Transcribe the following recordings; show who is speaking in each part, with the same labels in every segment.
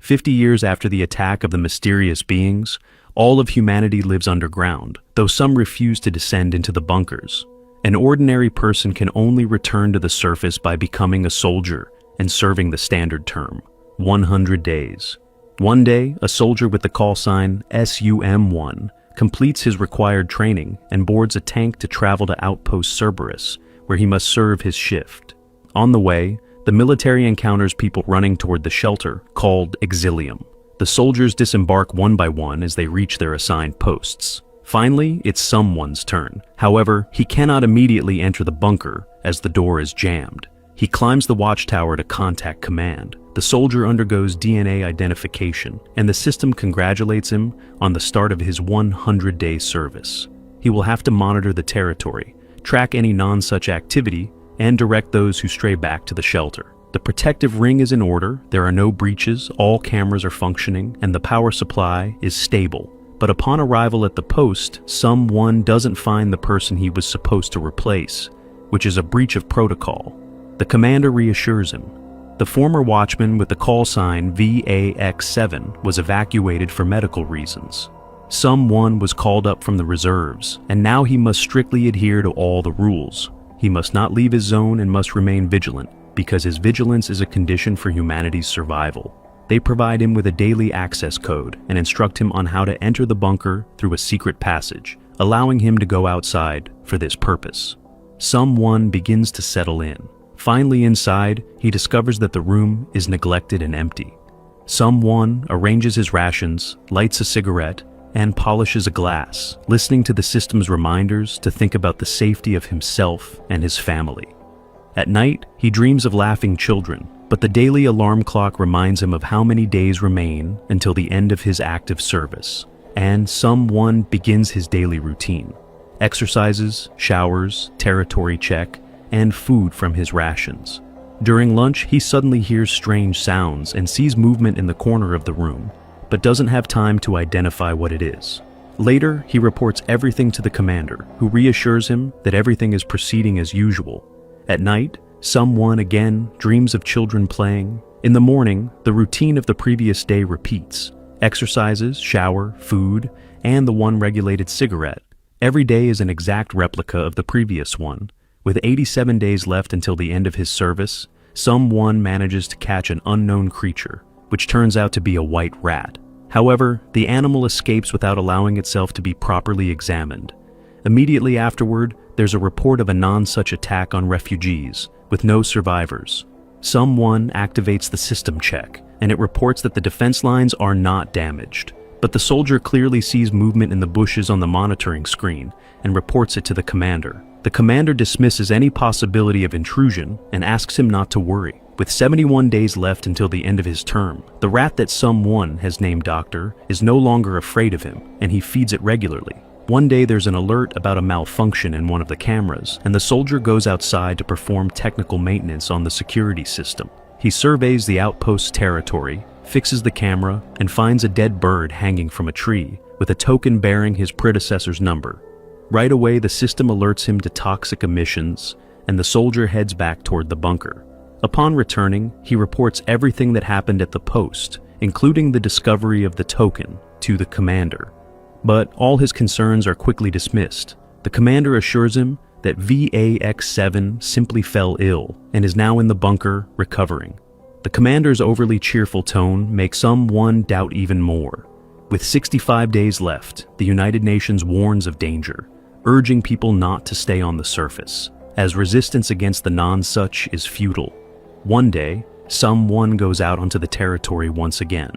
Speaker 1: 50 years after the attack of the mysterious beings, all of humanity lives underground, though some refuse to descend into the bunkers. An ordinary person can only return to the surface by becoming a soldier and serving the standard term, 100 days. One day, a soldier with the call sign SUM-1 completes his required training and boards a tank to travel to Outpost Cerberus, where he must serve his shift. On the way, the military encounters people running toward the shelter, called Exilium. The soldiers disembark one by one as they reach their assigned posts. Finally, it's someone's turn. However, he cannot immediately enter the bunker as the door is jammed. He climbs the watchtower to contact command. The soldier undergoes DNA identification, and the system congratulates him on the start of his 100-day service. He will have to monitor the territory, track any non-such activity, and direct those who stray back to the shelter. The protective ring is in order, there are no breaches, all cameras are functioning, and the power supply is stable. But upon arrival at the post, someone doesn't find the person he was supposed to replace, which is a breach of protocol. The commander reassures him. The former watchman with the call sign VAX7 was evacuated for medical reasons. Someone was called up from the reserves, and now he must strictly adhere to all the rules. He must not leave his zone and must remain vigilant, because his vigilance is a condition for humanity's survival. They provide him with a daily access code and instruct him on how to enter the bunker through a secret passage, allowing him to go outside for this purpose. Someone begins to settle in. Finally inside, he discovers that the room is neglected and empty. Someone arranges his rations, lights a cigarette, and polishes a glass, listening to the system's reminders to think about the safety of himself and his family. At night, he dreams of laughing children, but the daily alarm clock reminds him of how many days remain until the end of his active service, and someone begins his daily routine. Exercises, showers, territory check, and food from his rations. During lunch, he suddenly hears strange sounds and sees movement in the corner of the room, but doesn't have time to identify what it is. Later, he reports everything to the commander, who reassures him that everything is proceeding as usual. At night, someone again dreams of children playing. In the morning, the routine of the previous day repeats. Exercises, shower, food, and the one regulated cigarette. Every day is an exact replica of the previous one. With 87 days left until the end of his service, someone manages to catch an unknown creature, which turns out to be a white rat. However, the animal escapes without allowing itself to be properly examined. Immediately afterward, there's a report of a non-such attack on refugees, with no survivors. Someone activates the system check, and it reports that the defense lines are not damaged. But the soldier clearly sees movement in the bushes on the monitoring screen and reports it to the commander. The commander dismisses any possibility of intrusion and asks him not to worry. With 71 days left until the end of his term, the rat that someone has named Doctor is no longer afraid of him, and he feeds it regularly. One day there's an alert about a malfunction in one of the cameras, and the soldier goes outside to perform technical maintenance on the security system. He surveys the outpost's territory, fixes the camera, and finds a dead bird hanging from a tree, with a token bearing his predecessor's number. Right away, the system alerts him to toxic emissions, and the soldier heads back toward the bunker. Upon returning, he reports everything that happened at the post, including the discovery of the token, to the commander. But all his concerns are quickly dismissed. The commander assures him that VAX7 simply fell ill and is now in the bunker recovering. The commander's overly cheerful tone makes someone doubt even more. With 65 days left, the United Nations warns of danger, urging people not to stay on the surface, as resistance against the non-such is futile. One day, someone goes out onto the territory once again,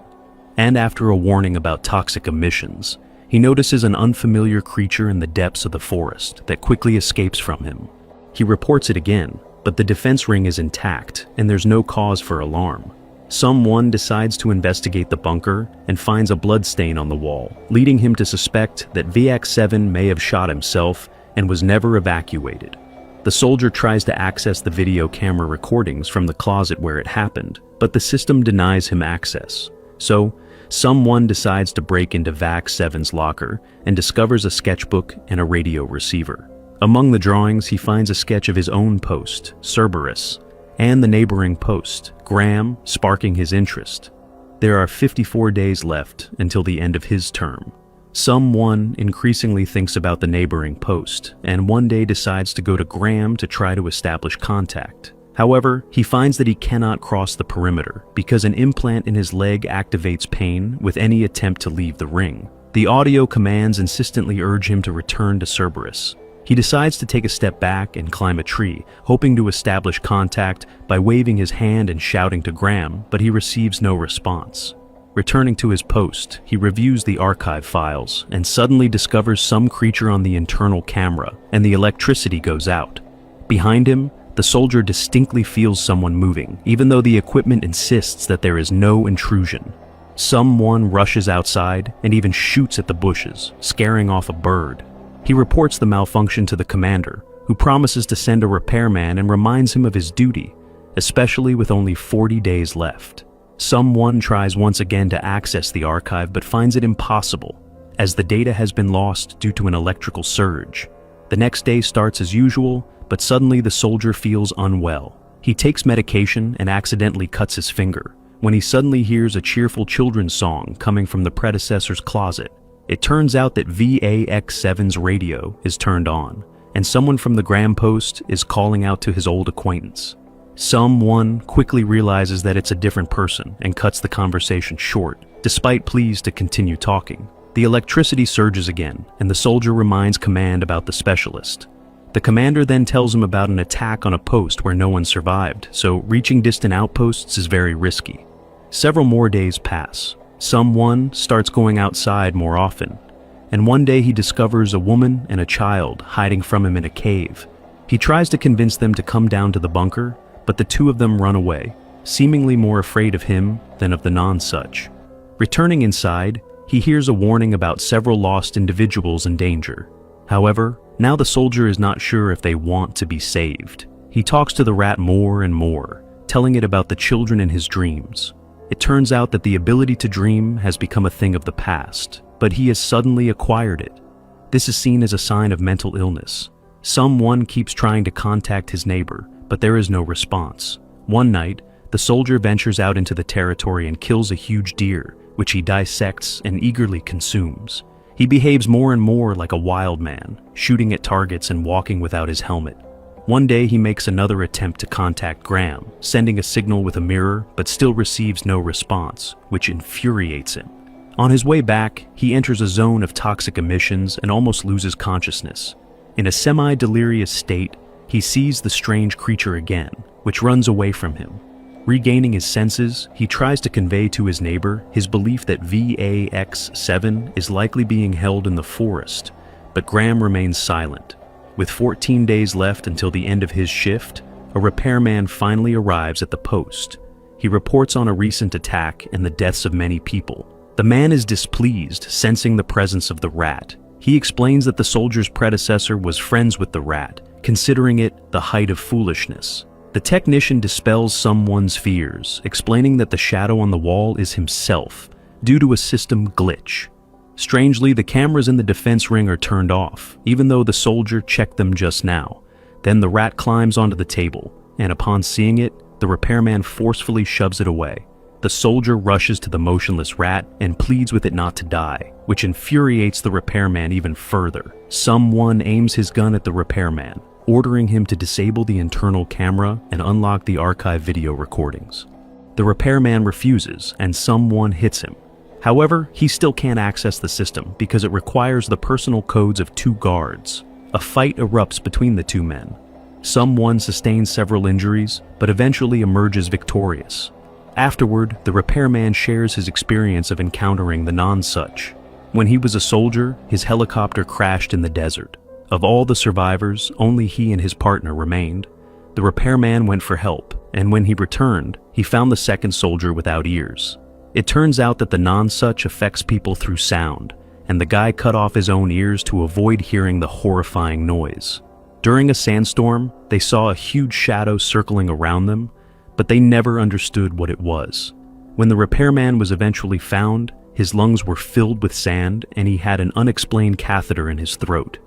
Speaker 1: and after a warning about toxic emissions, he notices an unfamiliar creature in the depths of the forest that quickly escapes from him. He reports it again, but the defense ring is intact and there's no cause for alarm. Someone decides to investigate the bunker and finds a bloodstain on the wall, leading him to suspect that VX7 may have shot himself and was never evacuated. The soldier tries to access the video camera recordings from the closet where it happened, but the system denies him access. So, someone decides to break into VAX7's locker and discovers a sketchbook and a radio receiver. Among the drawings, he finds a sketch of his own post, Cerberus, and the neighboring post, Graham, sparking his interest. There are 54 days left until the end of his term. Someone increasingly thinks about the neighboring post, and one day decides to go to Graham to try to establish contact. However, he finds that he cannot cross the perimeter because an implant in his leg activates pain with any attempt to leave the ring. The audio commands insistently urge him to return to Cerberus. He decides to take a step back and climb a tree, hoping to establish contact by waving his hand and shouting to Graham, but he receives no response. Returning to his post, he reviews the archive files and suddenly discovers some creature on the internal camera, and the electricity goes out. Behind him, the soldier distinctly feels someone moving, even though the equipment insists that there is no intrusion. Someone rushes outside and even shoots at the bushes, scaring off a bird. He reports the malfunction to the commander, who promises to send a repairman and reminds him of his duty, especially with only 40 days left. Someone tries once again to access the archive but finds it impossible, as the data has been lost due to an electrical surge. The next day starts as usual, but suddenly the soldier feels unwell. He takes medication and accidentally cuts his finger, when he suddenly hears a cheerful children's song coming from the predecessor's closet. It turns out that VAX7's radio is turned on, and someone from the Graham post is calling out to his old acquaintance. Someone quickly realizes that it's a different person and cuts the conversation short, despite pleas to continue talking. The electricity surges again, and the soldier reminds command about the specialist. The commander then tells him about an attack on a post where no one survived, so reaching distant outposts is very risky. Several more days pass. Someone starts going outside more often, and one day he discovers a woman and a child hiding from him in a cave. He tries to convince them to come down to the bunker, but the two of them run away, seemingly more afraid of him than of the non-such. Returning inside, he hears a warning about several lost individuals in danger. However, now the soldier is not sure if they want to be saved. He talks to the rat more and more, telling it about the children in his dreams. It turns out that the ability to dream has become a thing of the past, but he has suddenly acquired it. This is seen as a sign of mental illness. Someone keeps trying to contact his neighbor, but there is no response. One night, the soldier ventures out into the territory and kills a huge deer, which he dissects and eagerly consumes. He behaves more and more like a wild man, shooting at targets and walking without his helmet. One day he makes another attempt to contact Graham, sending a signal with a mirror, but still receives no response, which infuriates him. On his way back, he enters a zone of toxic emissions and almost loses consciousness. In a semi-delirious state, he sees the strange creature again, which runs away from him. Regaining his senses, he tries to convey to his neighbor his belief that VAX7 is likely being held in the forest, but Graham remains silent. With 14 days left until the end of his shift, a repairman finally arrives at the post. He reports on a recent attack and the deaths of many people. The man is displeased, sensing the presence of the rat. He explains that the soldier's predecessor was friends with the rat, considering it the height of foolishness. The technician dispels someone's fears, explaining that the shadow on the wall is himself, due to a system glitch. Strangely, the cameras in the defense ring are turned off, even though the soldier checked them just now. Then the rat climbs onto the table, and upon seeing it, the repairman forcefully shoves it away. The soldier rushes to the motionless rat and pleads with it not to die, which infuriates the repairman even further. Someone aims his gun at the repairman, ordering him to disable the internal camera and unlock the archive video recordings. The repairman refuses, and someone hits him. However, he still can't access the system because it requires the personal codes of 2 guards. A fight erupts between the 2 men. Someone sustains several injuries, but eventually emerges victorious. Afterward, the repairman shares his experience of encountering the non-such. When he was a soldier, his helicopter crashed in the desert. Of all the survivors, only he and his partner remained. The repairman went for help, and when he returned, he found the second soldier without ears. It turns out that the non-such affects people through sound, and the guy cut off his own ears to avoid hearing the horrifying noise. During a sandstorm, they saw a huge shadow circling around them, but they never understood what it was. When the repairman was eventually found, his lungs were filled with sand and he had an unexplained catheter in his throat.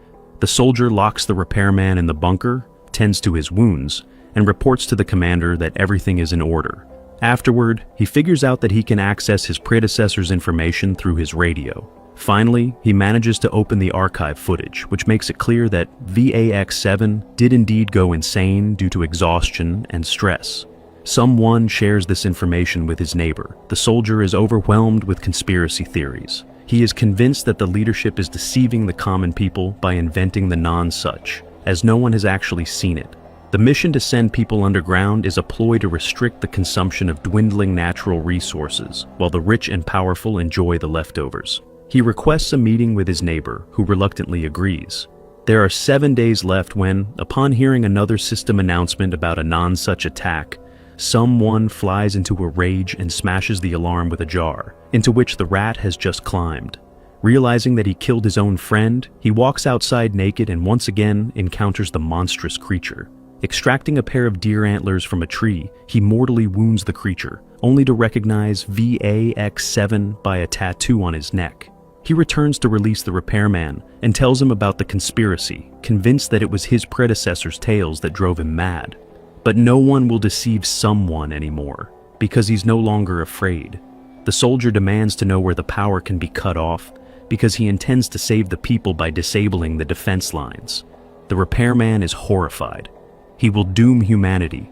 Speaker 1: The soldier locks the repairman in the bunker, tends to his wounds, and reports to the commander that everything is in order. Afterward, he figures out that he can access his predecessor's information through his radio. Finally, he manages to open the archive footage, which makes it clear that VAX7 did indeed go insane due to exhaustion and stress. Someone shares this information with his neighbor. The soldier is overwhelmed with conspiracy theories. He is convinced that the leadership is deceiving the common people by inventing the non-such, as no one has actually seen it. The mission to send people underground is a ploy to restrict the consumption of dwindling natural resources, while the rich and powerful enjoy the leftovers. He requests a meeting with his neighbor, who reluctantly agrees. There are 7 days left when, upon hearing another system announcement about a non-such attack, someone flies into a rage and smashes the alarm with a jar, into which the rat has just climbed. Realizing that he killed his own friend, he walks outside naked and once again encounters the monstrous creature. Extracting a pair of deer antlers from a tree, he mortally wounds the creature, only to recognize VAX7 by a tattoo on his neck. He returns to release the repairman and tells him about the conspiracy, convinced that it was his predecessor's tales that drove him mad. But no one will deceive someone anymore, because he's no longer afraid. The soldier demands to know where the power can be cut off, because he intends to save the people by disabling the defense lines. The repairman is horrified. He will doom humanity,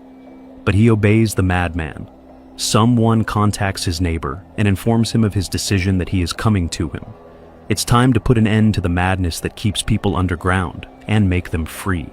Speaker 1: but he obeys the madman. Someone contacts his neighbor and informs him of his decision that he is coming to him. It's time to put an end to the madness that keeps people underground and make them free.